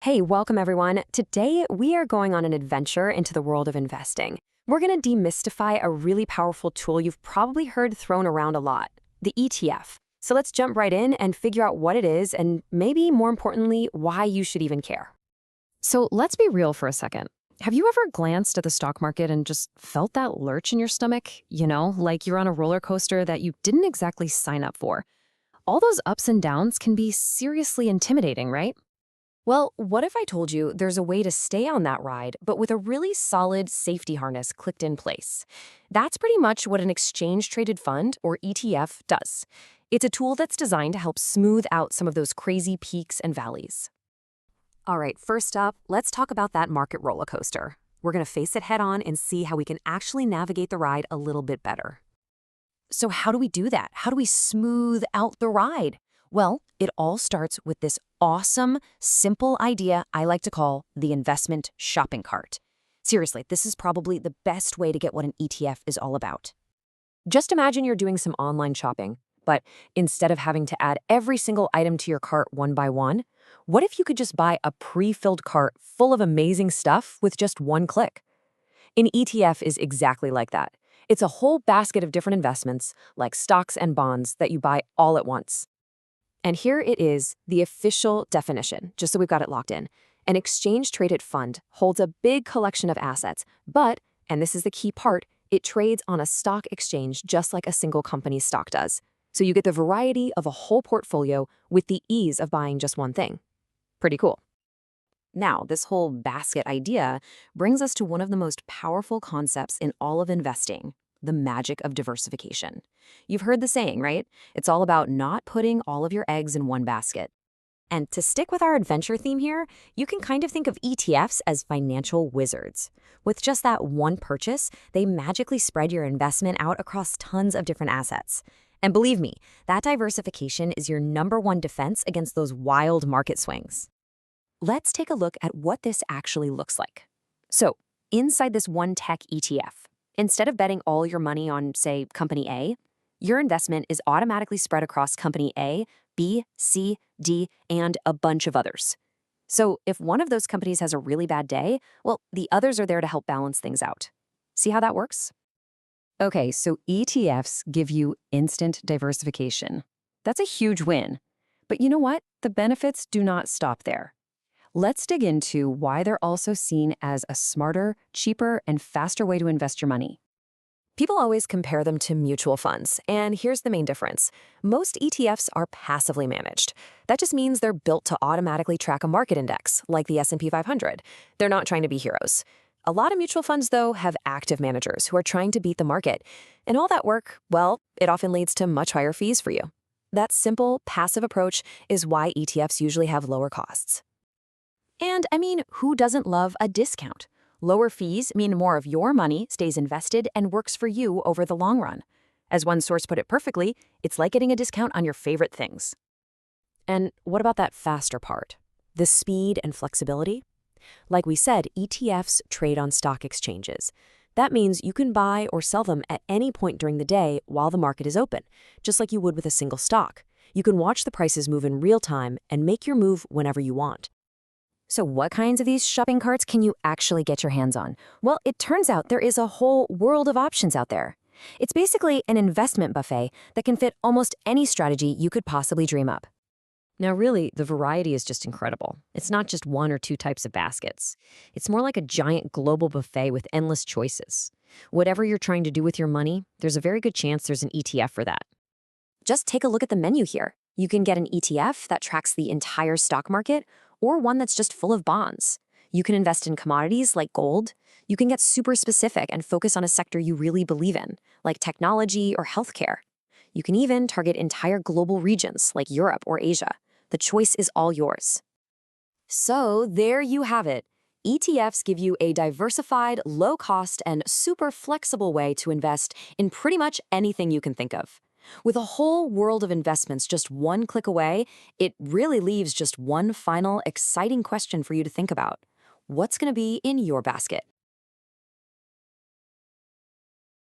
Hey, welcome everyone. Today we are going on an adventure into the world of investing. We're going to demystify a really powerful tool you've probably heard thrown around a lot, the ETF. So let's jump right in and figure out what it is and maybe more importantly, why you should even care. So let's be real for a second. Have you ever glanced at the stock market and just felt that lurch in your stomach? Like you're on a roller coaster that you didn't exactly sign up for. All those ups and downs can be seriously intimidating, right? Well, what if I told you there's a way to stay on that ride, but with a really solid safety harness clicked in place? That's pretty much what an exchange-traded fund, or ETF, does. It's a tool that's designed to help smooth out some of those crazy peaks and valleys. All right, first up, let's talk about that market roller coaster. We're going to face it head on and see how we can actually navigate the ride a little bit better. So how do we do that? How do we smooth out the ride? Well, it all starts with this awesome, simple idea I like to call the investment shopping cart. Seriously, this is probably the best way to get what an ETF is all about. Just imagine you're doing some online shopping, but instead of having to add every single item to your cart one by one, what if you could just buy a pre-filled cart full of amazing stuff with just one click? An ETF is exactly like that. It's a whole basket of different investments, like stocks and bonds, that you buy all at once. And here it is, the official definition, just so we've got it locked in. An exchange-traded fund holds a big collection of assets, but, and this is the key part, it trades on a stock exchange just like a single company's stock does. So you get the variety of a whole portfolio with the ease of buying just one thing. Pretty cool. Now, this whole basket idea brings us to one of the most powerful concepts in all of investing, the magic of diversification. You've heard the saying, right? It's all about not putting all of your eggs in one basket. And to stick with our adventure theme here, you can kind of think of ETFs as financial wizards. With just that one purchase, they magically spread your investment out across tons of different assets. And believe me, that diversification is your #1 defense against those wild market swings. Let's take a look at what this actually looks like. So, inside this one tech ETF, instead of betting all your money on, say, company A, your investment is automatically spread across company A, B, C, D, and a bunch of others. So if one of those companies has a really bad day, well, the others are there to help balance things out. See how that works? Okay, so ETFs give you instant diversification. That's a huge win. But you know what? The benefits do not stop there. Let's dig into why they're also seen as a smarter, cheaper, and faster way to invest your money. People always compare them to mutual funds, and here's the main difference. Most ETFs are passively managed. That just means they're built to automatically track a market index, like the S&P 500. They're not trying to be heroes. A lot of mutual funds, though, have active managers who are trying to beat the market. And all that work, well, it often leads to much higher fees for you. That simple, passive approach is why ETFs usually have lower costs. And I mean, who doesn't love a discount? Lower fees mean more of your money stays invested and works for you over the long run. As one source put it perfectly, it's like getting a discount on your favorite things. And what about that faster part? The speed and flexibility? Like we said, ETFs trade on stock exchanges. That means you can buy or sell them at any point during the day while the market is open, just like you would with a single stock. You can watch the prices move in real time and make your move whenever you want. So what kinds of these shopping carts can you actually get your hands on? Well, it turns out there is a whole world of options out there. It's basically an investment buffet that can fit almost any strategy you could possibly dream up. Now, really, the variety is just incredible. It's not just one or two types of baskets. It's more like a giant global buffet with endless choices. Whatever you're trying to do with your money, there's a very good chance there's an ETF for that. Just take a look at the menu here. You can get an ETF that tracks the entire stock market, or one that's just full of bonds. You can invest in commodities like gold. You can get super specific and focus on a sector you really believe in, like technology or healthcare. You can even target entire global regions like Europe or Asia. The choice is all yours. So there you have it. ETFs give you a diversified, low-cost, and super flexible way to invest in pretty much anything you can think of. With a whole world of investments just one click away, it really leaves just one final exciting question for you to think about. What's going to be in your basket?